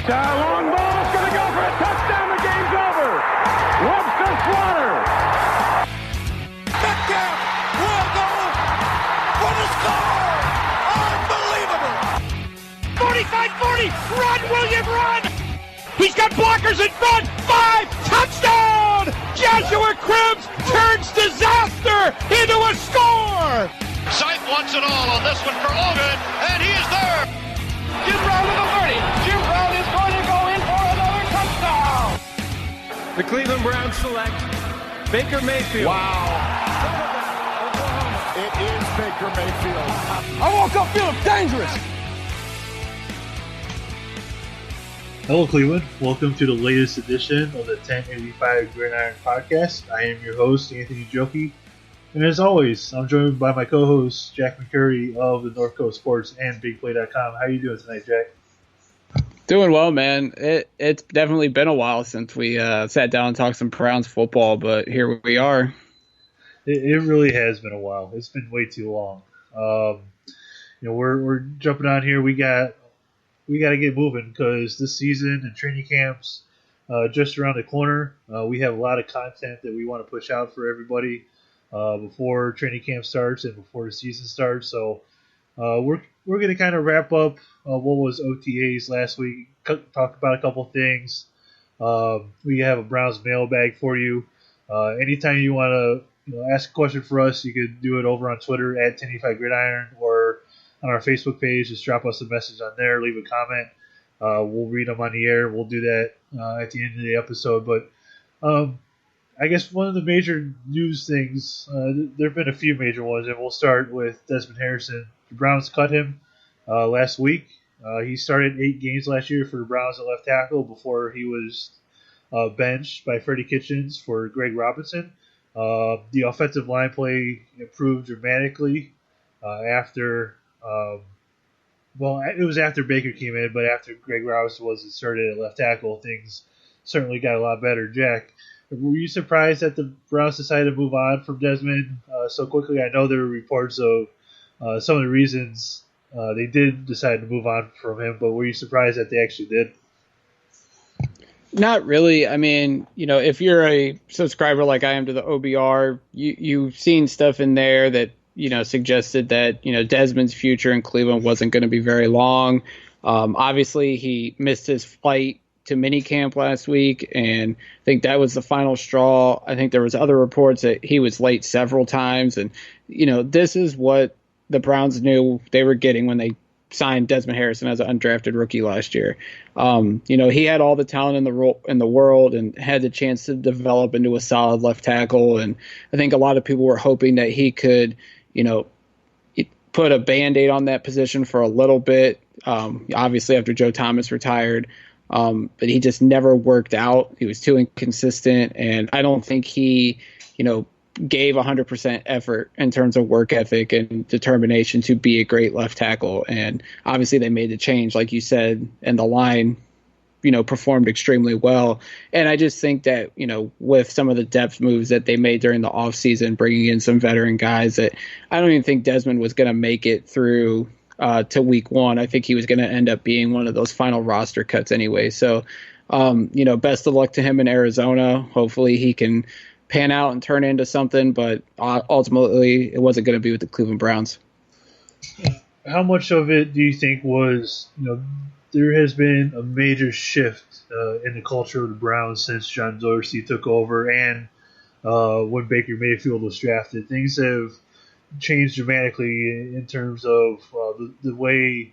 Long ball is going to go for a touchdown. The game's over. Webster Slaughter. Metcalf will go for the score. Unbelievable. 45-40. Run, William, run. He's got blockers in front. 5. Touchdown. Joshua Cribbs turns disaster into a score. Sight wants it all on this one for Ovid, and he is there. Jim Brown to the 30. Jim Brown is going to go in for another touchdown. The Cleveland Browns select Baker Mayfield. Wow. It is Baker Mayfield. I woke up feeling dangerous. Hello, Cleveland. Welcome to the latest edition of the 1085 Gridiron Podcast. I am your host, Anthony Joki. And as always, I'm joined by my co-host, Jack McCurry of the North Coast Sports and BigPlay.com. How are you doing tonight, Jack? Doing well, man. It's definitely been a while since we sat down and talked some Browns football, but here we are. It really has been a while. It's been way too long. We're jumping on here. We got to get moving because this season and training camps just around the corner. We have a lot of content that we want to push out for everybody before training camp starts and before the season starts. So we're going to kind of wrap up what was OTAs last week, talk about a couple things. We have a Browns mailbag for you. Anytime you want to ask a question for us, you can do it over on Twitter at 1085gridiron or on our Facebook page. Just drop us a message on there, leave a comment. We'll read them on the air. We'll do that at the end of the episode. But I guess one of the major news things, there have been a few major ones, and we'll start with Desmond Harrison. The Browns cut him last week. He started 8 games last year for the Browns at left tackle before he was benched by Freddie Kitchens for Greg Robinson. The offensive line play improved dramatically after it was after Baker came in, but after Greg Robinson was inserted at left tackle, things certainly got a lot better. Jack, were you surprised that the Browns decided to move on from Desmond so quickly? I know there were reports of some of the reasons they did decide to move on from him, but were you surprised that they actually did? Not really. I mean, if you're a subscriber like I am to the OBR, you've seen stuff in there that suggested that, Desmond's future in Cleveland wasn't going to be very long. Obviously, he missed his flight to minicamp last week, and I think that was the final straw. I think there was other reports that he was late several times, and, this is what the Browns knew they were getting when they signed Desmond Harrison as an undrafted rookie last year. He had all the talent in the world and had the chance to develop into a solid left tackle, and I think a lot of people were hoping that he could put a Band-Aid on that position for a little bit, obviously after Joe Thomas retired, but he just never worked out. He was too inconsistent, and I don't think he, gave 100% effort in terms of work ethic and determination to be a great left tackle. And obviously they made the change, like you said, and the line performed extremely well. And I just think that, with some of the depth moves that they made during the offseason, bringing in some veteran guys, that I don't even think Desmond was going to make it through to week 1. I think he was going to end up being one of those final roster cuts anyway. So, best of luck to him in Arizona. Hopefully he can pan out and turn into something, but ultimately it wasn't going to be with the Cleveland Browns. How much of it do you think was, there has been a major shift in the culture of the Browns since John Dorsey took over and when Baker Mayfield was drafted. Things have changed dramatically in terms of the way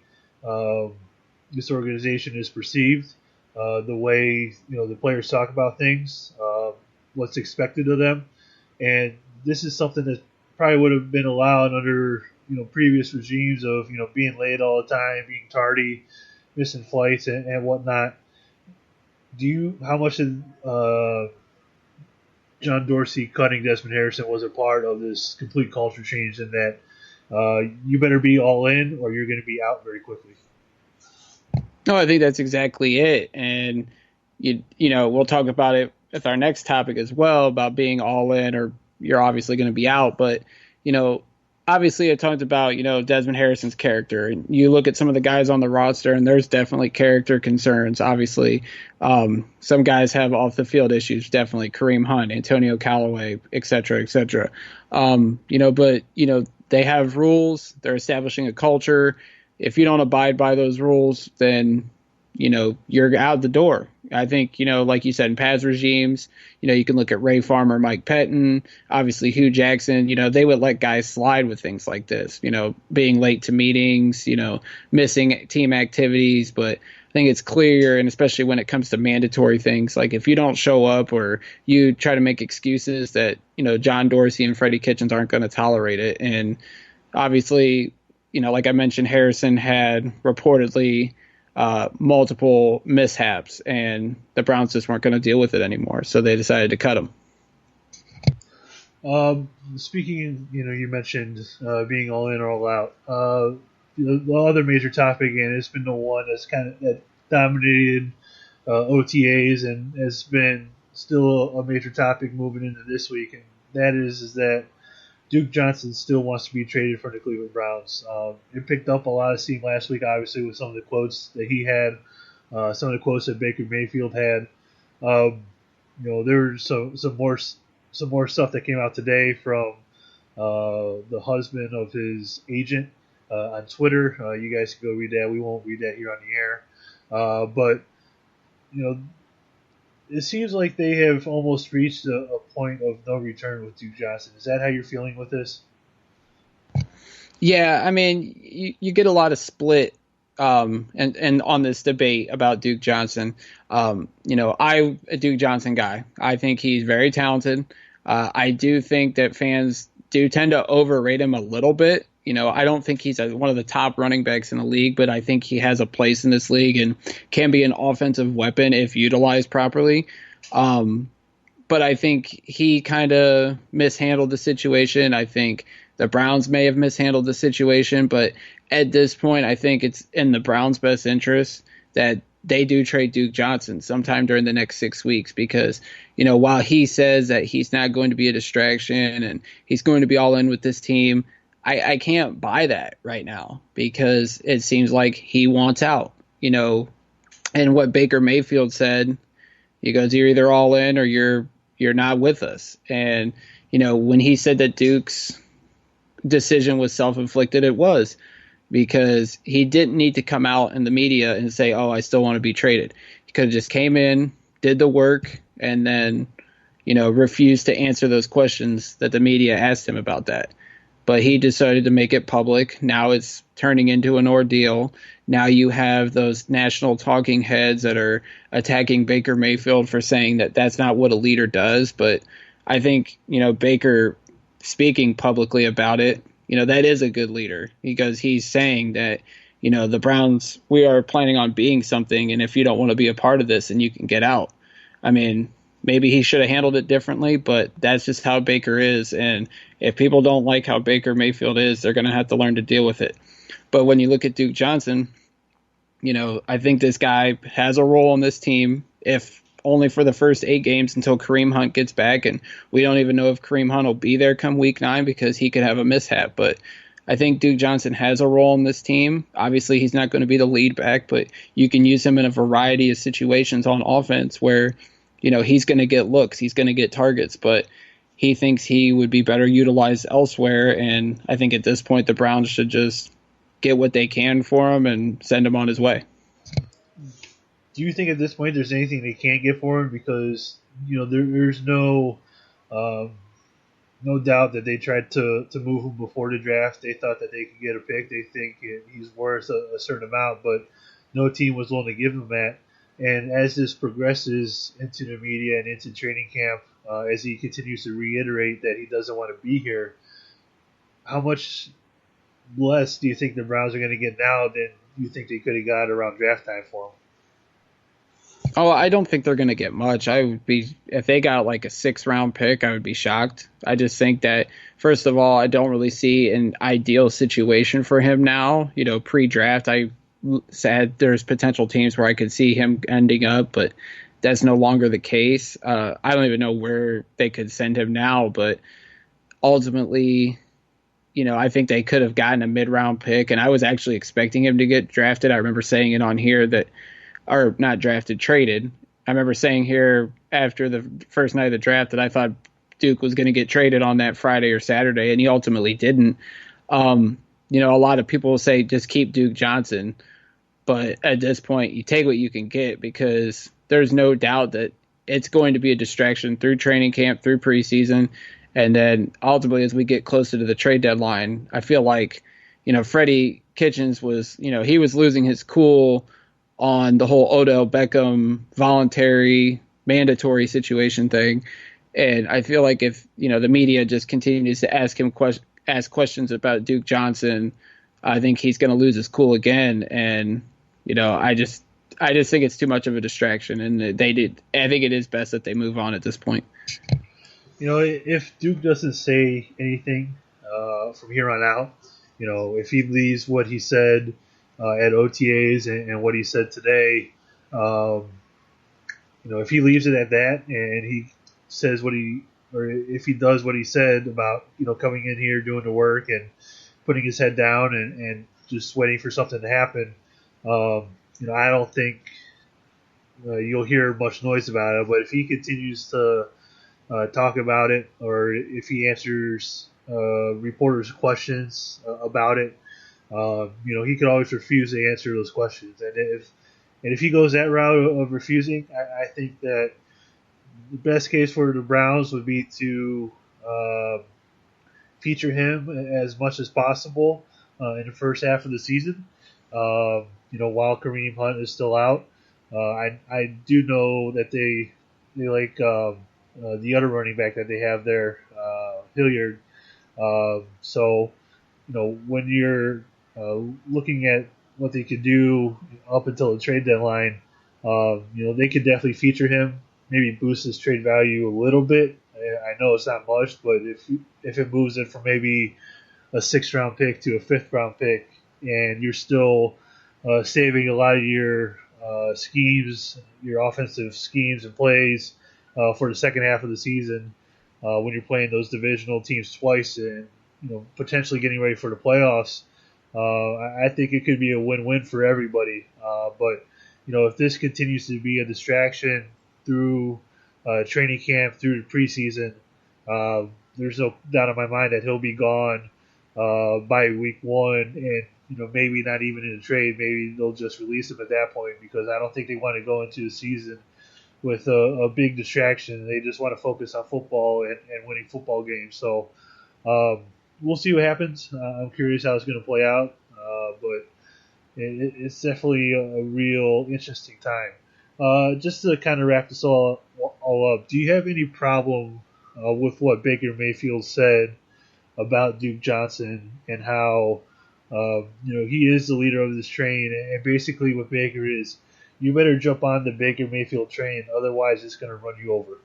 this organization is perceived, the way the players talk about things, what's expected of them, and this is something that probably would have been allowed under previous regimes of being late all the time, being tardy, missing flights and whatnot. How much of John Dorsey cutting Desmond Harrison was a part of this complete culture change, in that you better be all in or you're going to be out very quickly? No, I think that's exactly it, and we'll talk about it with our next topic as well, about being all in or you're obviously going to be out. But obviously I talked about, Desmond Harrison's character. And you look at some of the guys on the roster, and there's definitely character concerns. Obviously, some guys have off the field issues. Definitely Kareem Hunt, Antonio Callaway, et cetera, et cetera. But they have rules. They're establishing a culture. If you don't abide by those rules, then you're out the door. I think, like you said, in past regimes, you can look at Ray Farmer, Mike Pettin, obviously Hugh Jackson, they would let guys slide with things like this, being late to meetings, missing team activities. But I think it's clear, and especially when it comes to mandatory things, like if you don't show up or you try to make excuses, that, John Dorsey and Freddie Kitchens aren't going to tolerate it. And obviously, like I mentioned, Harrison had reportedly multiple mishaps, and the Browns just weren't going to deal with it anymore, so they decided to cut him. Speaking, you mentioned being all in or all out. The other major topic, and it's been the one that dominated OTAs and has been still a major topic moving into this week, and that is that Duke Johnson still wants to be traded from the Cleveland Browns. It picked up a lot of steam last week, obviously, with some of the quotes that he had, some of the quotes that Baker Mayfield had. There was some more stuff that came out today from the husband of his agent on Twitter. You guys can go read that. We won't read that here on the air. But it seems like they have almost reached a point of no return with Duke Johnson. Is that how you're feeling with this? Yeah, I mean, you get a lot of split and on this debate about Duke Johnson. I'm a Duke Johnson guy. I think he's very talented. I do think that fans do tend to overrate him a little bit. I don't think he's one of the top running backs in the league, but I think he has a place in this league and can be an offensive weapon if utilized properly. But I think he kind of mishandled the situation. I think the Browns may have mishandled the situation, but at this point, I think it's in the Browns' best interest that they do trade Duke Johnson sometime during the next 6 weeks, because, while he says that he's not going to be a distraction and he's going to be all in with this team, I can't buy that right now, because it seems like he wants out, and what Baker Mayfield said, he goes, you're either all in or you're not with us. And, when he said that Duke's decision was self-inflicted, it was, because he didn't need to come out in the media and say, oh, I still want to be traded. He could have just came in, did the work, and then, refused to answer those questions that the media asked him about that. But he decided to make it public. Now it's turning into an ordeal. Now you have those national talking heads that are attacking Baker Mayfield for saying that that's not what a leader does. But I think, Baker speaking publicly about it, that is a good leader, because he's saying that, the Browns, we are planning on being something. And if you don't want to be a part of this, then you can get out. I mean, maybe he should have handled it differently, but that's just how Baker is. And if people don't like how Baker Mayfield is, they're going to have to learn to deal with it. But when you look at Duke Johnson, I think this guy has a role on this team, if only for the first 8 games until Kareem Hunt gets back. And we don't even know if Kareem Hunt will be there come week 9, because he could have a mishap. But I think Duke Johnson has a role in this team. Obviously, he's not going to be the lead back, but you can use him in a variety of situations on offense where, he's going to get looks, he's going to get targets, but he thinks he would be better utilized elsewhere. And I think at this point, the Browns should just get what they can for him and send him on his way. Do you think at this point there's anything they can't get for him? Because, there's no doubt that they tried to move him before the draft. They thought that they could get a pick. They think he's worth a certain amount, but no team was willing to give him that. And as this progresses into the media and into training camp, as he continues to reiterate that he doesn't want to be here, how much less do you think the Browns are going to get now than you think they could have got around draft time for him? Oh, I don't think they're going to get much. If they got like a 6th round pick, I would be shocked. I just think that, first of all, I don't really see an ideal situation for him now. Pre-draft, I said there's potential teams where I could see him ending up, but that's no longer the case. I don't even know where they could send him now, but ultimately, I think they could have gotten a mid-round pick, and I was actually expecting him to get drafted. I remember saying it on here or not drafted, traded. I remember saying here after the first night of the draft that I thought Duke was going to get traded on that Friday or Saturday, and he ultimately didn't. A lot of people will say just keep Duke Johnson, but at this point, you take what you can get because there's no doubt that it's going to be a distraction through training camp, through preseason, and then ultimately as we get closer to the trade deadline, I feel like, Freddie Kitchens was, he was losing his cool on the whole Odell Beckham voluntary mandatory situation thing. And I feel like if, the media just continues to ask questions about Duke Johnson, I think he's going to lose his cool again. And, I just think it's too much of a distraction, and I think it is best that they move on at this point. If Duke doesn't say anything from here on out, if he leaves what he said at OTAs and what he said today, if he leaves it at that and he says or if he does what he said about, coming in here, doing the work and putting his head down and just waiting for something to happen, I don't think you'll hear much noise about it. But if he continues to talk about it, or if he answers reporters' questions about it, he could always refuse to answer those questions. And if he goes that route of refusing, I think that the best case for the Browns would be to feature him as much as possible in the first half of the season. While Kareem Hunt is still out, I do know that they like the other running back that they have there, Hilliard. So when you're looking at what they could do up until the trade deadline, they could definitely feature him, maybe boost his trade value a little bit. I know it's not much, but if it moves it from maybe a 6th-round pick to a 5th-round pick, and you're still saving a lot of your schemes, your offensive schemes and plays for the second half of the season when you're playing those divisional teams twice and potentially getting ready for the playoffs. I think it could be a win-win for everybody. But if this continues to be a distraction through training camp, through the preseason, there's no doubt in my mind that he'll be gone by week 1, and maybe not even in a trade. Maybe they'll just release him at that point, because I don't think they want to go into the season with a big distraction. They just want to focus on football and winning football games. So we'll see what happens. I'm curious how it's going to play out, but it's definitely a real interesting time. Just to kind of wrap this all up, do you have any problem with what Baker Mayfield said about Duke Johnson and how he is the leader of this train, and basically what Baker is, you better jump on the Baker Mayfield train, otherwise it's going to run you over?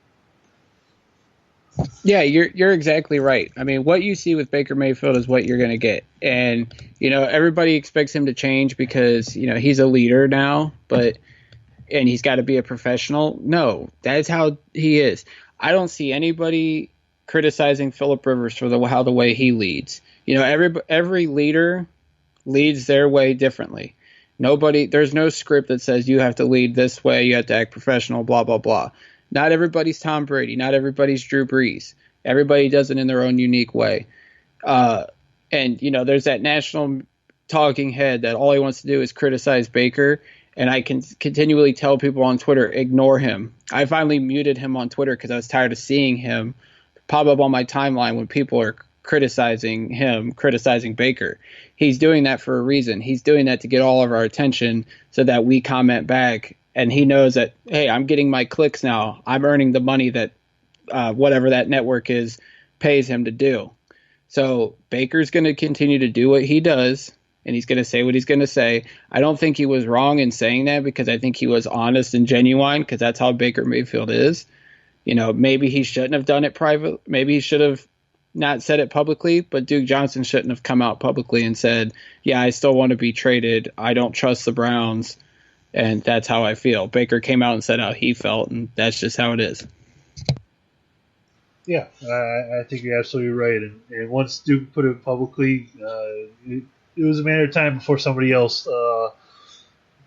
Yeah, you're exactly right. I mean, what you see with Baker Mayfield is what you're going to get. And, everybody expects him to change because, he's a leader now, and he's got to be a professional. No, that's how he is. I don't see anybody criticizing Phillip Rivers for the way he leads. Every leader leads their way differently. There's no script that says you have to lead this way, you have to act professional, blah, blah, blah. Not everybody's Tom Brady. Not everybody's Drew Brees. Everybody does it in their own unique way. And there's that national talking head that all he wants to do is criticize Baker. And I can continually tell people on Twitter, ignore him. I finally muted him on Twitter because I was tired of seeing him pop up on my timeline when people are criticizing Baker. He's doing that for a reason. He's doing that to get all of our attention so that we comment back. And he knows that, hey, I'm getting my clicks now. I'm earning the money that whatever that network is pays him to do. So Baker's going to continue to do what he does, and he's going to say what he's going to say. I don't think he was wrong in saying that, because I think he was honest and genuine, because that's how Baker Mayfield is. Maybe he shouldn't have done it private. Maybe he should have not said it publicly, but Duke Johnson shouldn't have come out publicly and said, yeah, I still want to be traded. I don't trust the Browns, and that's how I feel. Baker came out and said how he felt, and that's just how it is. Yeah, I think you're absolutely right. And once Duke put it publicly, it was a matter of time before somebody else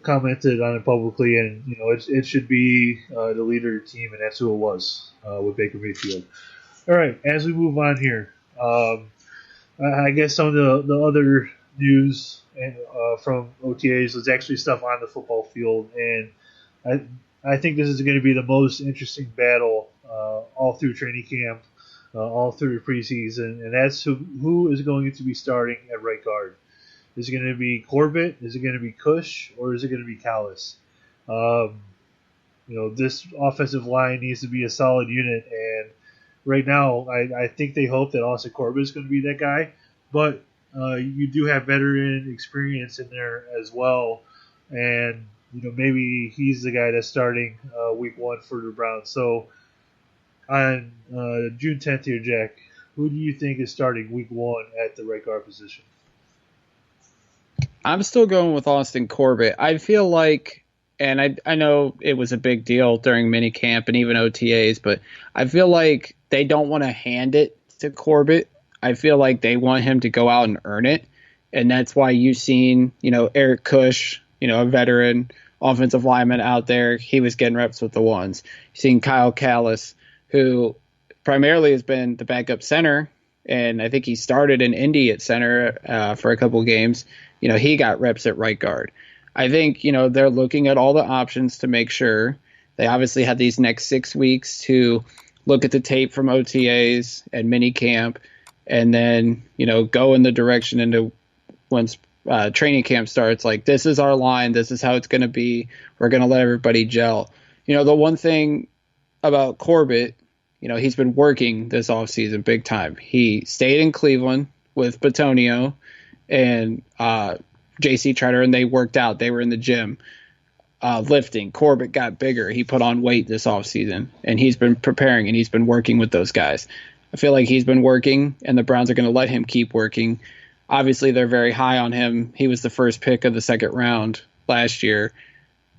commented on it publicly, and it should be the leader of the team, and that's who it was with Baker Mayfield. All right, as we move on here, I guess some of the other news from OTAs was actually stuff on the football field, and I think this is going to be the most interesting battle all through training camp, all through the preseason, and that's who is going to be starting at right guard. Is it going to be Corbett? Is it going to be Cush? Or is it going to be Callis? Um, this offensive line needs to be a solid unit, and right now, I think they hope that Austin Corbett is going to be that guy, but you do have veteran experience in there as well, and maybe he's the guy that's starting week 1 for the Browns. So on June 10th here, Jack, who do you think is starting week 1 at the right guard position? I'm still going with Austin Corbett. I feel like, and I know it was a big deal during minicamp and even OTAs, but I feel like they don't want to hand it to Corbett. I feel like they want him to go out and earn it. And that's why you've seen, Eric Cush, a veteran offensive lineman out there. He was getting reps with the ones. You've seen Kyle Callis, who primarily has been the backup center, and I think he started in Indy at center for a couple games. He got reps at right guard. I think, they're looking at all the options to make sure. They obviously had these next 6 weeks to look at the tape from OTAs and mini camp, and then, go in the direction into once training camp starts, like, this is our line, this is how it's going to be, we're going to let everybody gel. The one thing about Corbett, he's been working this offseason big time. He stayed in Cleveland with Batonio and J.C. Treader, and they worked out. They were in the gym lifting. Corbett got bigger. He put on weight this offseason, and he's been preparing, and he's been working with those guys. I feel like he's been working, and the Browns are going to let him keep working. Obviously, they're very high on him. He was the first pick of the second round last year.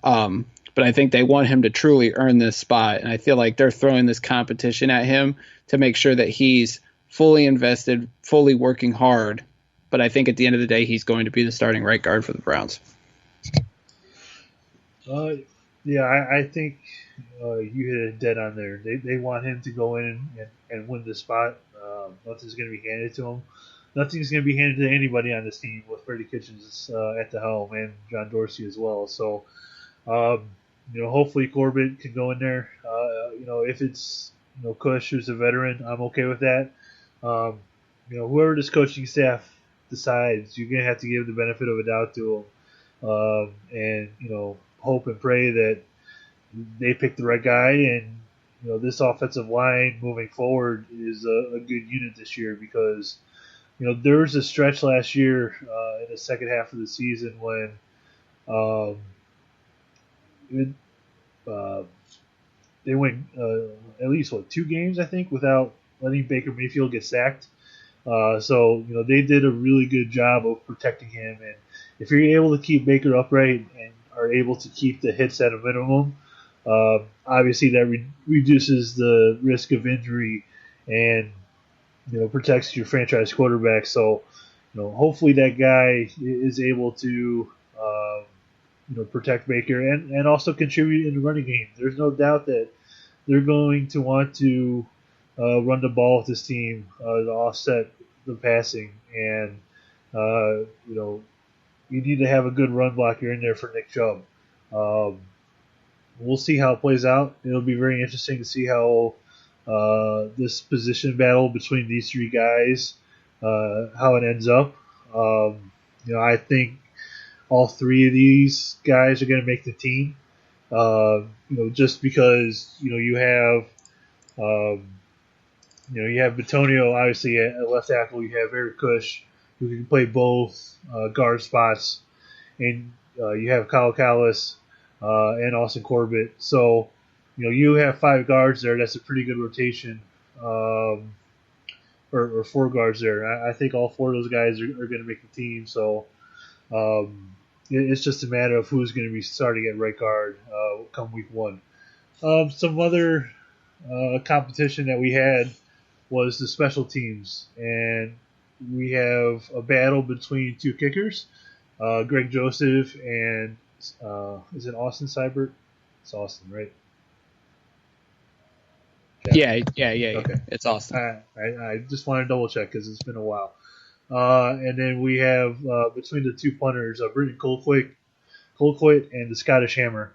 But I think they want him to truly earn this spot, and I feel like they're throwing this competition at him to make sure that he's fully invested, fully working hard. But I think at the end of the day, he's going to be the starting right guard for the Browns. Yeah, I think you hit it dead on there. They want him to go in and win the spot. Nothing's going to be handed to him. Nothing's going to be handed to anybody on this team with Freddie Kitchens at the helm and John Dorsey as well. So, hopefully Corbett can go in there. If it's Cush, who's a veteran, I'm okay with that. Whoever this coaching staff decides, you're going to have to give the benefit of a doubt to them, and hope and pray that they pick the right guy. And this offensive line moving forward is a good unit this year, because there was a stretch last year in the second half of the season when they went at least 2 games, I think, without letting Baker Mayfield get sacked. So they did a really good job of protecting him, and if you're able to keep Baker upright and are able to keep the hits at a minimum, obviously that reduces the risk of injury and protects your franchise quarterback. So hopefully that guy is able to protect Baker and also contribute in the running game. There's no doubt that they're going to want to run the ball with this team to offset the passing, and you need to have a good run blocker in there for Nick Chubb. We'll see how it plays out. It'll be very interesting to see how this position battle between these 3 guys, how it ends up. I think all 3 of these guys are going to make the team. Just because you have you have Batonio obviously at left tackle. You have Eric Cush, who can play both guard spots, and you have Kyle Callis and Austin Corbett. So you have 5 guards there. That's a pretty good rotation, or 4 guards there. I think all 4 of those guys are going to make the team. So it's just a matter of who's going to be starting at right guard come week 1. Some other competition that we had was the special teams, and we have a battle between two kickers, Greg Joseph and is it Austin Seibert? It's Austin, right? Yeah. Okay. It's Austin. I just want to double check because it's been a while. And then we have between the two punters, Britton Colquitt and the Scottish Hammer.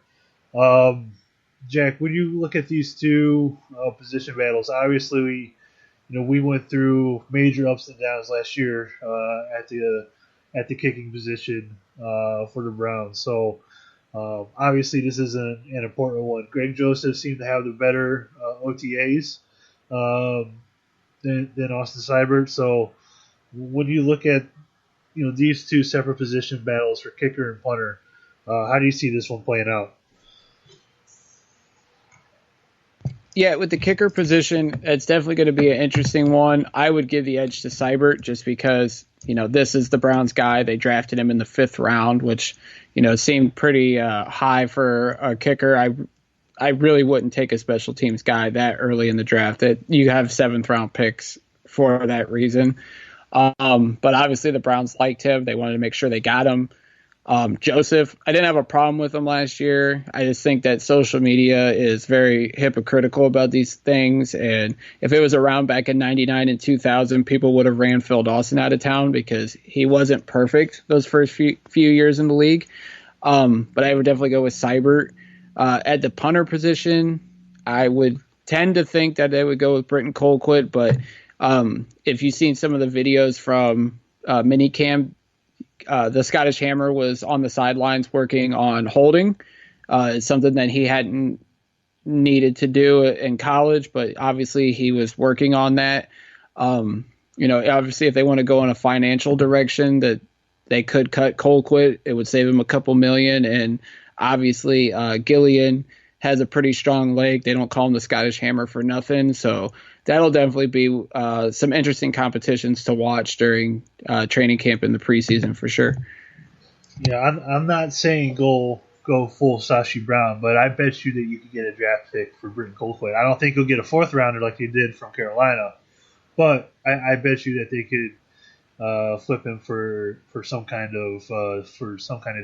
Jack, when you look at these two position battles, obviously we went through major ups and downs last year at the kicking position for the Browns. So obviously this is an important one. Greg Joseph seemed to have the better OTAs than Austin Seibert. So when you look at these two separate position battles for kicker and punter, how do you see this one playing out? Yeah, with the kicker position, it's definitely going to be an interesting one. I would give the edge to Seibert just because, this is the Browns guy. They drafted him in the 5th round, which, seemed pretty high for a kicker. I really wouldn't take a special teams guy that early in the draft. That you have 7th round picks for that reason. But obviously the Browns liked him. They wanted to make sure they got him. Joseph, I didn't have a problem with him last year. I just think that social media is very hypocritical about these things. And if it was around back in 99 and 2000, people would have ran Phil Dawson out of town because he wasn't perfect those first few years in the league. But I would definitely go with Seibert. At the punter position, I would tend to think that they would go with Britton Colquitt. But if you've seen some of the videos from minicamp, the Scottish Hammer was on the sidelines working on holding. It's something that he hadn't needed to do in college, but obviously he was working on that. Obviously if they want to go in a financial direction that they could cut Colquitt, it would save him a couple million. And obviously Gillian has a pretty strong leg. They don't call him the Scottish Hammer for nothing. So that'll definitely be some interesting competitions to watch during training camp in the preseason for sure. Yeah, I'm not saying go full Sashi Brown, but I bet you that you could get a draft pick for Britton Colquitt. I don't think he'll get a 4th rounder like he did from Carolina, but I bet you that they could flip him for some kind of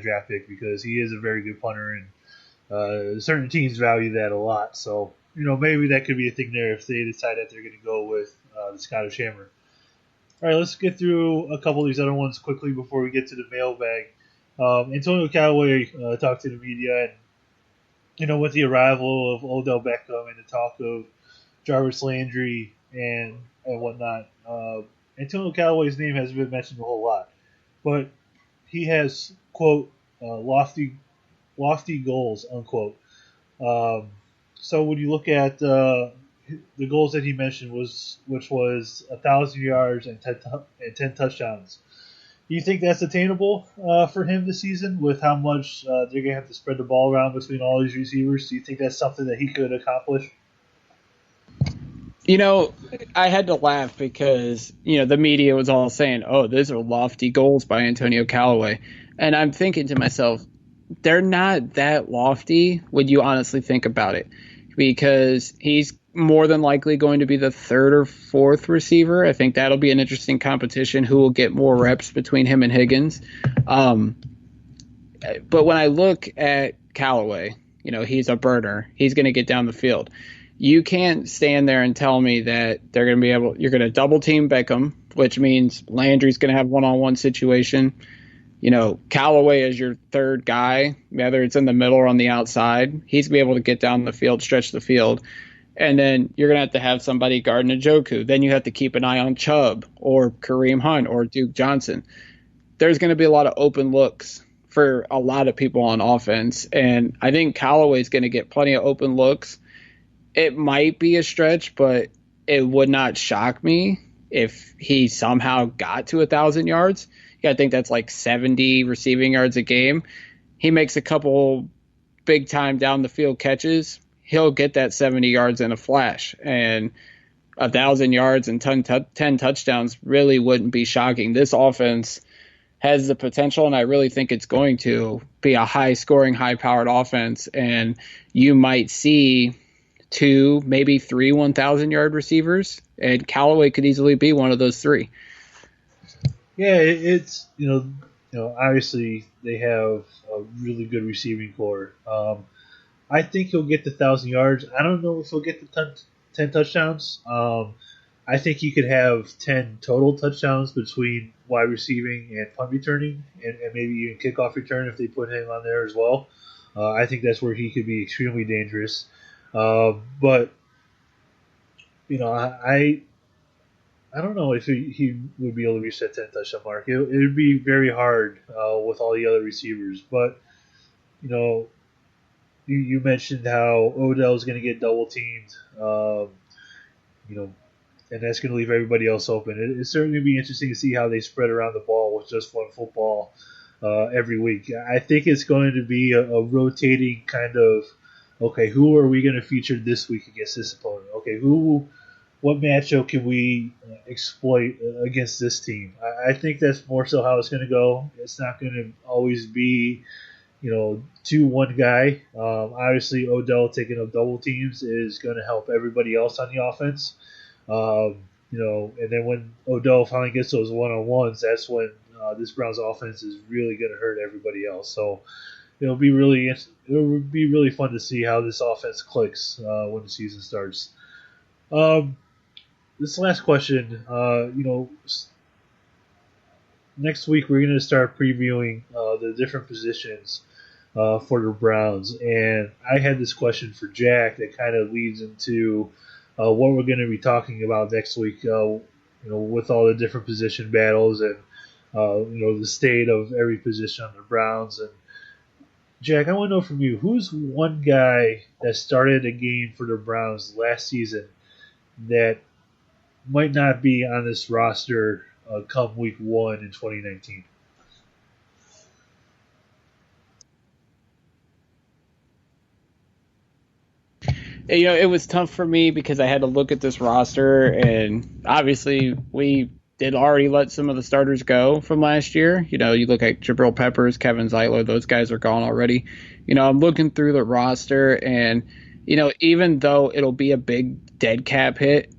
draft pick because he is a very good punter and certain teams value that a lot. So maybe that could be a thing there if they decide that they're going to go with the Scottish Hammer. All right, let's get through a couple of these other ones quickly before we get to the mailbag. Antonio Callaway talked to the media, and with the arrival of Odell Beckham and the talk of Jarvis Landry and whatnot, Antonio Callaway's name hasn't been mentioned a whole lot, but he has quote lofty goals unquote. So when you look at the goals that he mentioned, which was 1,000 yards and 10 touchdowns, do you think that's attainable for him this season with how much they're going to have to spread the ball around between all these receivers? Do you think that's something that he could accomplish? I had to laugh because, the media was all saying, oh, those are lofty goals by Antonio Callaway. And I'm thinking to myself, they're not that lofty when you honestly think about it, because he's more than likely going to be the 3rd or 4th receiver. I think that'll be an interesting competition who will get more reps between him and Higgins. But when I look at Callaway, he's a burner. He's going to get down the field. You can't stand there and tell me that you're going to double team Beckham, which means Landry's going to have one-on-one situation. Callaway is your 3rd guy, whether it's in the middle or on the outside. He's going to be able to get down the field, stretch the field. And then you're going to have somebody guarding Njoku. Then you have to keep an eye on Chubb or Kareem Hunt or Duke Johnson. There's going to be a lot of open looks for a lot of people on offense. And I think Callaway's going to get plenty of open looks. It might be a stretch, but it would not shock me if he somehow got to 1,000 yards. I think that's like 70 receiving yards a game. He makes a couple big time down the field catches. He'll get that 70 yards in a flash, and 1,000 yards and 10 touchdowns really wouldn't be shocking. This offense has the potential, and I really think it's going to be a high scoring, high powered offense. And you might see 2, maybe 3 1,000-yard receivers, and Callaway could easily be one of those 3. Yeah, it's obviously they have a really good receiving core. I think he'll get the 1,000 yards. I don't know if he'll get the 10 touchdowns. I think he could have 10 total touchdowns between wide receiving and punt returning, and maybe even kickoff return if they put him on there as well. I think that's where he could be extremely dangerous. But I don't know if he would be able to reach that 10 touchdown mark. It would be very hard with all the other receivers. But you mentioned how Odell's going to get double teamed. And that's going to leave everybody else open. It's certainly going to be interesting to see how they spread around the ball with just one football every week. I think it's going to be a rotating kind of, okay, who are we going to feature this week against this opponent? Okay, what matchup can we exploit against this team? I think that's more so how it's going to go. It's not going to always be, 2-1 guy. Obviously, Odell taking up double teams is going to help everybody else on the offense. And then when Odell finally gets those one-on-ones, that's when this Browns offense is really going to hurt everybody else. So it'll be really fun to see how this offense clicks when the season starts. This last question, next week we're going to start previewing the different positions for the Browns, and I had this question for Jack that kind of leads into what we're going to be talking about next week, with all the different position battles and, the state of every position on the Browns. And Jack, I want to know from you, who's one guy that started a game for the Browns last season that might not be on this roster come week 1 in 2019? It was tough for me because I had to look at this roster, and obviously we did already let some of the starters go from last year. You look at Jabril Peppers, Kevin Zeitler, those guys are gone already. I'm looking through the roster, and, even though it'll be a big dead cap hit,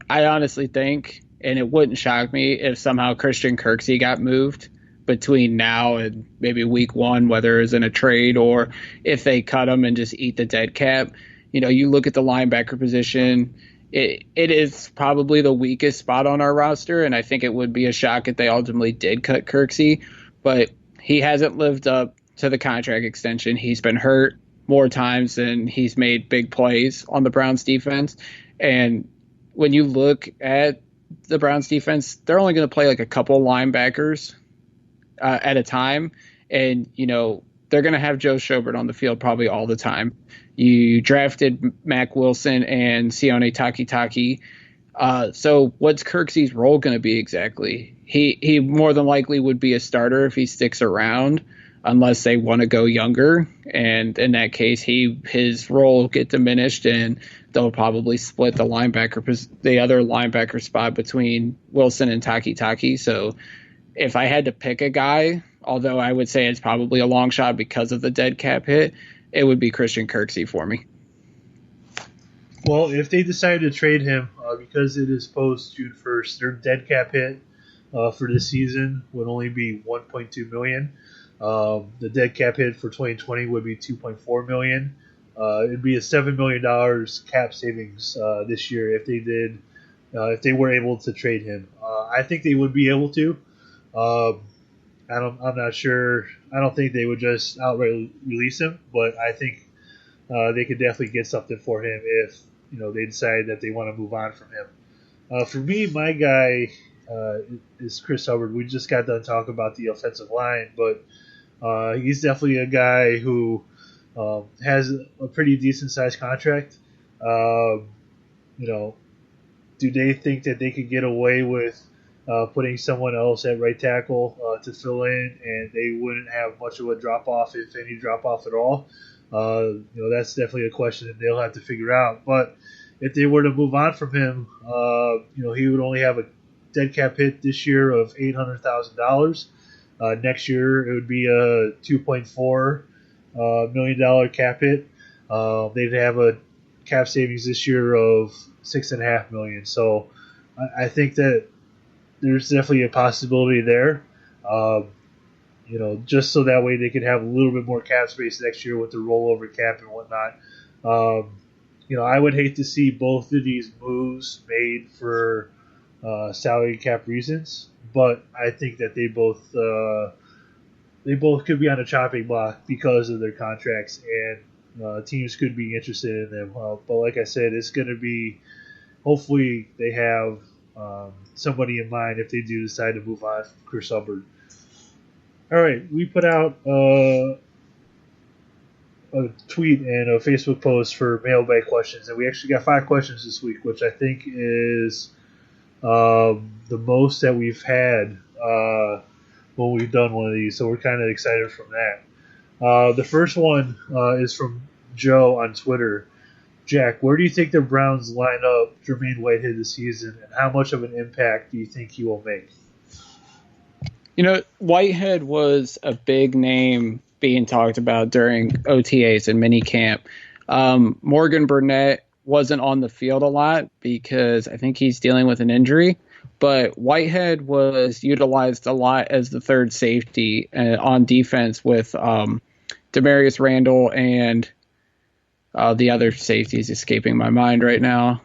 I honestly think, and it wouldn't shock me if somehow Christian Kirksey got moved between now and maybe week 1, whether it's in a trade or if they cut him and just eat the dead cap. You look at the linebacker position, it is probably the weakest spot on our roster, and I think it would be a shock if they ultimately did cut Kirksey, but he hasn't lived up to the contract extension. He's been hurt more times than he's made big plays on the Browns defense, and when you look at the Browns defense, they're only going to play like a couple linebackers at a time, and they're going to have Joe Schobert on the field probably all the time. You drafted Mac Wilson and Sione Takitaki. So what's Kirksey's role going to be exactly? He more than likely would be a starter if he sticks around, unless they want to go younger. And in that case, his role will get diminished, and they'll probably split the other linebacker spot between Wilson and Takitaki. So if I had to pick a guy, although I would say it's probably a long shot because of the dead cap hit, it would be Christian Kirksey for me. Well, if they decide to trade him, because it is post June 1st, their dead cap hit for this season would only be $1.2 million. The dead cap hit for 2020 would be $2.4 million. It'd be a $7 million cap savings this year if they were able to trade him. I think they would be able to. I'm not sure. I don't think they would just outright release him, but I think they could definitely get something for him if they decide that they want to move on from him. For me, my guy is Chris Hubbard. We just got done talking about the offensive line, but he's definitely a guy who has a pretty decent sized contract. Do they think that they could get away with putting someone else at right tackle to fill in, and they wouldn't have much of a drop off, if any drop off at all? That's definitely a question that they'll have to figure out. But if they were to move on from him, he would only have a dead cap hit this year of $800,000. Next year it would be a $2.4 million cap hit. They'd have a cap savings this year of $6.5 million. So I think that there's definitely a possibility there. Just so that way they could have a little bit more cap space next year with the rollover cap and whatnot. I would hate to see both of these moves made for salary cap reasons, but I think that they both could be on a chopping block because of their contracts, and teams could be interested in them. But like I said, it's going to be hopefully they have somebody in mind if they do decide to move on from Chris Hubbard. All right, we put out a tweet and a Facebook post for mailbag questions, and we actually got 5 questions this week, which I think is the most that we've had when we've done one of these, so we're kind of excited from that. The first one is from Joe on Twitter. Jack, where do you think the Browns line up Jermaine Whitehead this season, and how much of an impact do you think he will make? Whitehead was a big name being talked about during OTAs and minicamp. Morgan Burnett wasn't on the field a lot because I think he's dealing with an injury, but Whitehead was utilized a lot as the third safety on defense with Demarius Randall and the other safeties escaping my mind right now.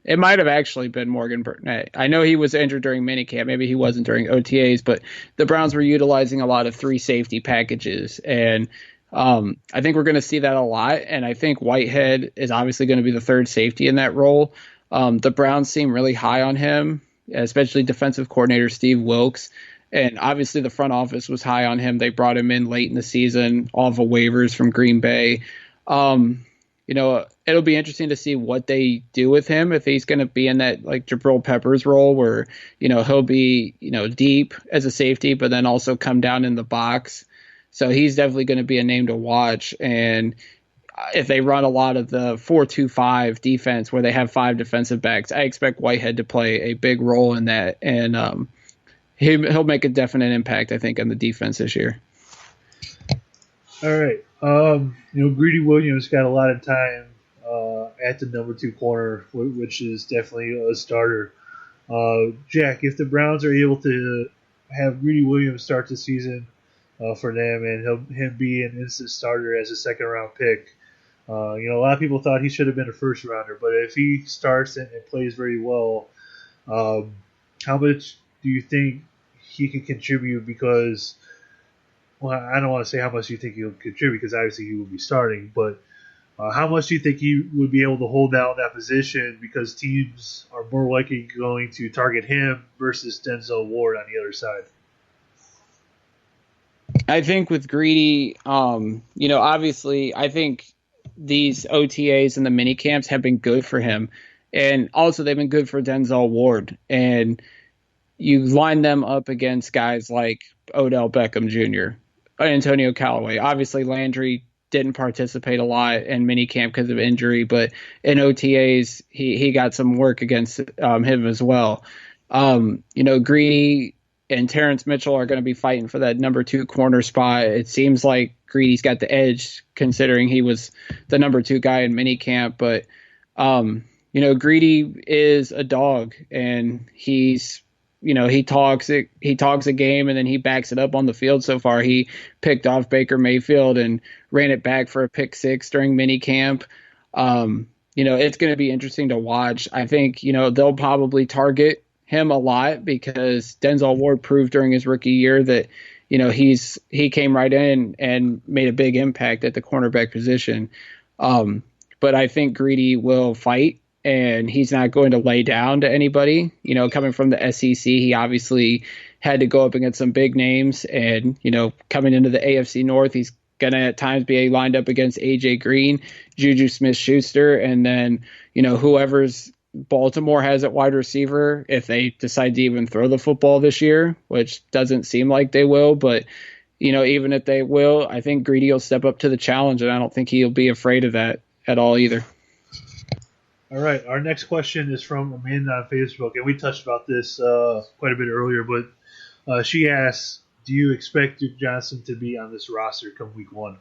It might have actually been Morgan Burnett. I know he was injured during minicamp. Maybe he wasn't during OTAs, but the Browns were utilizing a lot of 3 safety packages. And I think we're going to see that a lot. And I think Whitehead is obviously going to be the third safety in that role. The Browns seem really high on him, especially defensive coordinator Steve Wilks. And obviously the front office was high on him. They brought him in late in the season off of waivers from Green Bay. It'll be interesting to see what they do with him, if he's going to be in that like Jabril Peppers role where, he'll be, deep as a safety, but then also come down in the box. So he's definitely going to be a name to watch. And if they run a lot of the 4-2-5 defense where they have 5 defensive backs, I expect Whitehead to play a big role in that. And he'll make a definite impact, I think, on the defense this year. All right. Greedy Williams got a lot of time at the number 2 corner, which is definitely a starter. Jack, if the Browns are able to have Greedy Williams start the season for them and him be an instant starter as a second-round pick, a lot of people thought he should have been a first-rounder, but if he starts and plays very well, how much do you think he can contribute? Because I don't want to say how much you think he'll contribute because obviously he will be starting, but how much do you think he would be able to hold down that position because teams are more likely going to target him versus Denzel Ward on the other side? I think with Greedy, obviously I think these OTAs and the mini camps have been good for him. And also they've been good for Denzel Ward. And you line them up against guys like Odell Beckham Jr., Antonio Callaway. Obviously, Landry didn't participate a lot in minicamp because of injury, but in OTAs, he got some work against him as well. Greedy and Terrence Mitchell are going to be fighting for that number 2 corner spot. It seems like Greedy's got the edge considering he was the number 2 guy in minicamp, but Greedy is a dog, and he's he talks a game and then he backs it up on the field. So far, he picked off Baker Mayfield and ran it back for a pick 6 during minicamp. It's going to be interesting to watch. I think, they'll probably target him a lot because Denzel Ward proved during his rookie year that, he came right in and made a big impact at the cornerback position. But I think Greedy will fight. And he's not going to lay down to anybody. Coming from the SEC, he obviously had to go up against some big names. And, coming into the AFC North, he's going to at times be lined up against A.J. Green, Juju Smith-Schuster, and then, whoever's Baltimore has at wide receiver, if they decide to even throw the football this year, which doesn't seem like they will. But, even if they will, I think Greedy will step up to the challenge, and I don't think he'll be afraid of that at all either. All right, our next question is from Amanda on Facebook, and we touched about this quite a bit earlier, but she asks, do you expect Duke Johnson to be on this roster come week 1?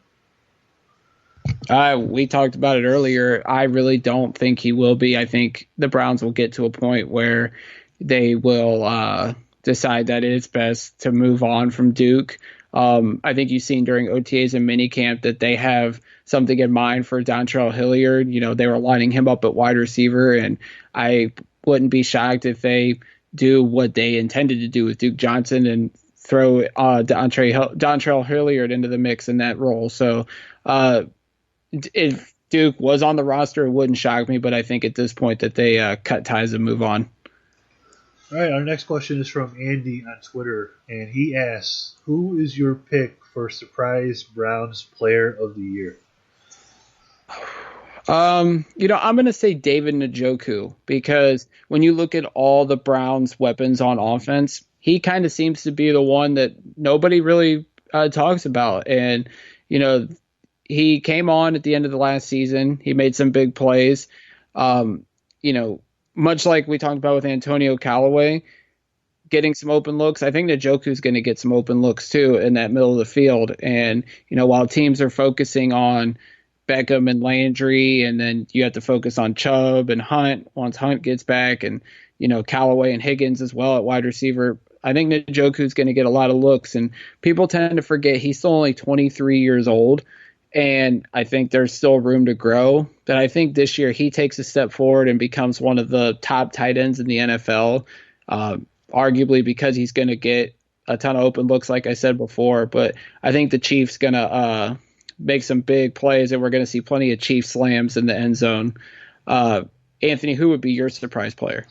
We talked about it earlier. I really don't think he will be. I think the Browns will get to a point where they will decide that it's best to move on from Duke. I think you've seen during OTAs and minicamp that they have something in mind for Dontrell Hilliard. You know, they were lining him up at wide receiver, and I wouldn't be shocked if they do what they intended to do with Duke Johnson and throw Dontrell Hilliard into the mix in that role. So if Duke was on the roster, it wouldn't shock me, but I think at this point that they cut ties and move on. All right, our next question is from Andy on Twitter, and he asks, who is your pick for surprise Browns player of the year? I'm going to say David Njoku, because when you look at all the Browns' weapons on offense, he kind of seems to be the one that nobody really talks about. And, he came on at the end of the last season. He made some big plays. Much like we talked about with Antonio Callaway, getting some open looks. I think Njoku's going to get some open looks too in that middle of the field. And, while teams are focusing on Beckham and Landry, and then you have to focus on Chubb and Hunt once Hunt gets back, and, Callaway and Higgins as well at wide receiver, I think Njoku's going to get a lot of looks. And people tend to forget he's still only 23 years old. And I think there's still room to grow. But I think this year he takes a step forward and becomes one of the top tight ends in the NFL, arguably because he's going to get a ton of open looks, like I said before. But I think the Chiefs going to make some big plays, and we're going to see plenty of Chief slams in the end zone. Anthony, who would be your surprise player?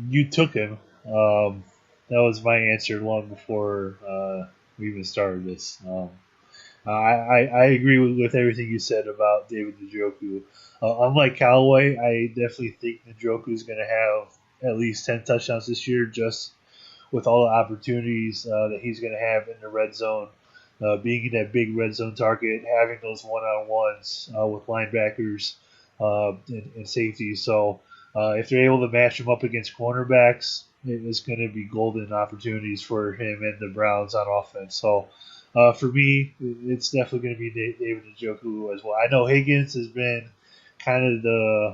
You took him. That was my answer long before we even started this. I agree with everything you said about David Njoku. Unlike Callaway, I definitely think Njoku is going to have at least 10 touchdowns this year, just with all the opportunities that he's going to have in the red zone, being that big red zone target, having those one-on-ones with linebackers and safeties. So if they're able to match him up against cornerbacks, it's going to be golden opportunities for him and the Browns on offense. So for me, it's definitely going to be David Njoku as well. I know Higgins has been kind of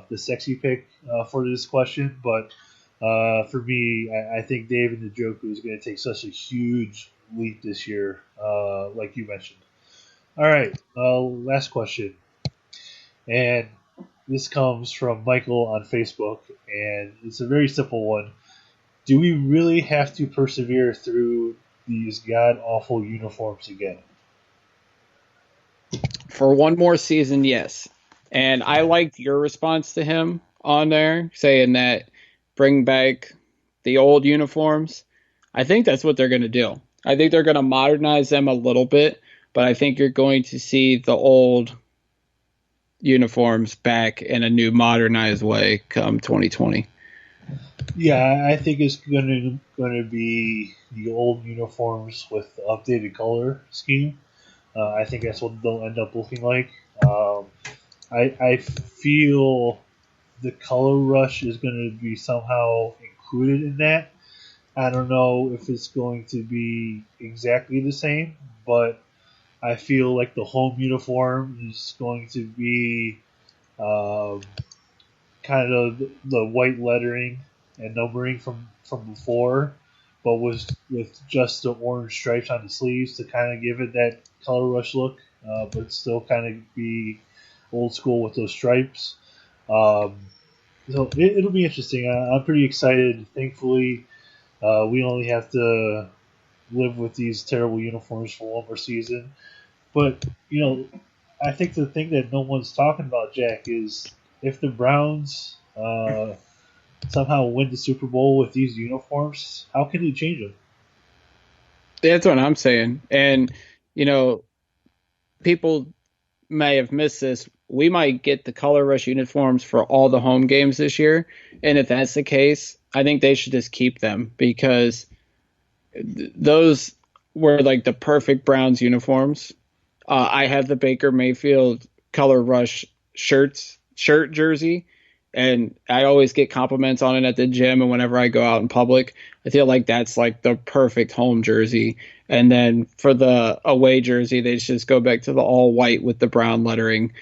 the sexy pick for this question, but for me, I think David Njoku is going to take such a huge leap this year, like you mentioned. All right, last question. And this comes from Michael on Facebook, and it's a very simple one. Do we really have to persevere through these god-awful uniforms again? For one more season, yes. And I liked your response to him on there, saying that bring back the old uniforms. I think that's what they're going to do. I think they're going to modernize them a little bit, but I think you're going to see the old uniforms back in a new modernized way come 2020. Yeah, I think it's going to be the old uniforms with the updated color scheme. I think that's what they'll end up looking like. I feel the color rush is going to be somehow included in that. I don't know if it's going to be exactly the same, but I feel like the home uniform is going to be kind of the white lettering and numbering from before, but with just the orange stripes on the sleeves to kind of give it that color rush look, but still kind of be old school with those stripes. So it'll be interesting. I'm pretty excited. Thankfully, we only have to live with these terrible uniforms for one more season. But, I think the thing that no one's talking about, Jack, is if the Browns somehow win the Super Bowl with these uniforms, how can you change them? That's what I'm saying. And, people may have missed this. We might get the color rush uniforms for all the home games this year. And if that's the case, I think they should just keep them, because those were like the perfect Browns uniforms. I have the Baker Mayfield color rush shirt jersey, and I always get compliments on it at the gym and whenever I go out in public. I feel like that's like the perfect home jersey. And then for the away jersey, they just go back to the all white with the brown lettering,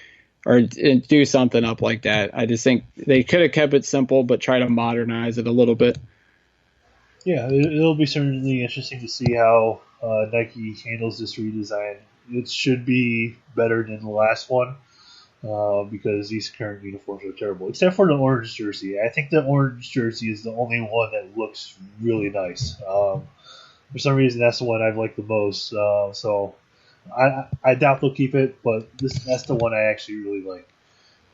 or do something up like that. I just think they could have kept it simple, but try to modernize it a little bit. Yeah, it'll be certainly interesting to see how Nike handles this redesign. It should be better than the last one because these current uniforms are terrible, except for the orange jersey. I think the orange jersey is the only one that looks really nice. For some reason, that's the one I've liked the most. So I doubt they'll keep it, but that's the one I actually really like.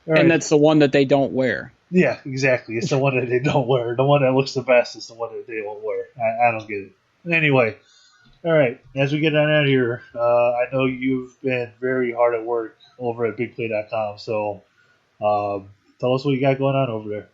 Right. And that's the one that they don't wear. Yeah, exactly. It's the one that they don't wear. The one that looks the best is the one that they won't wear. I don't get it. Anyway, all right. As we get on out of here, I know you've been very hard at work over at BigPlay.com. So tell us what you got going on over there.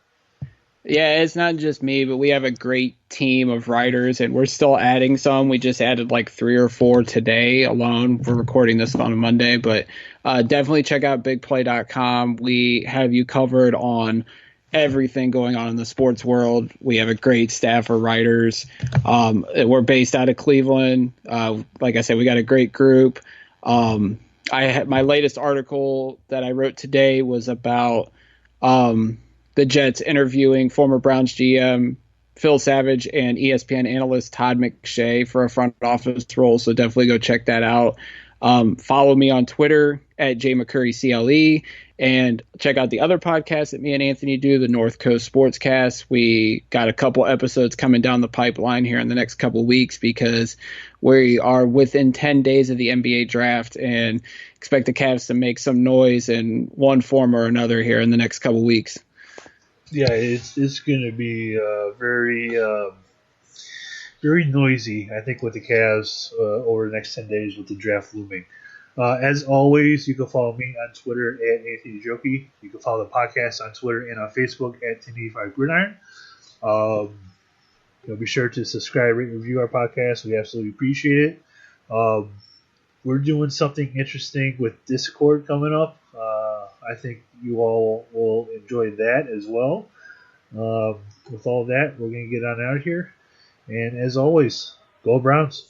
Yeah, it's not just me, but we have a great team of writers, and we're still adding some. We just added like 3 or 4 today alone. We're recording this on a Monday, but definitely check out BigPlay.com. We have you covered on everything going on in the sports world. We have a great staff of writers. We're based out of Cleveland. Like I said, we got a great group. I had my latest article that I wrote today was about the Jets interviewing former Browns GM Phil Savage and ESPN analyst Todd McShay for a front office role. So definitely go check that out. Follow me on Twitter at JMcCurryCLE, and check out the other podcast that me and Anthony do, the North Coast Sportscast. We got a couple episodes coming down the pipeline here in the next couple of weeks because we are within 10 days of the NBA draft and expect the Cavs to make some noise in one form or another here in the next couple of weeks. Yeah, it's going to be very very noisy, I think, with the Cavs over the next 10 days with the draft looming. As always, you can follow me on Twitter at Anthony Joki. You can follow the podcast on Twitter and on Facebook at 1085 Gridiron. Be sure to subscribe, rate, and review our podcast. We absolutely appreciate it. We're doing something interesting with Discord coming up. I think you all will enjoy that as well. With all that, we're going to get on out of here. And as always, go Browns.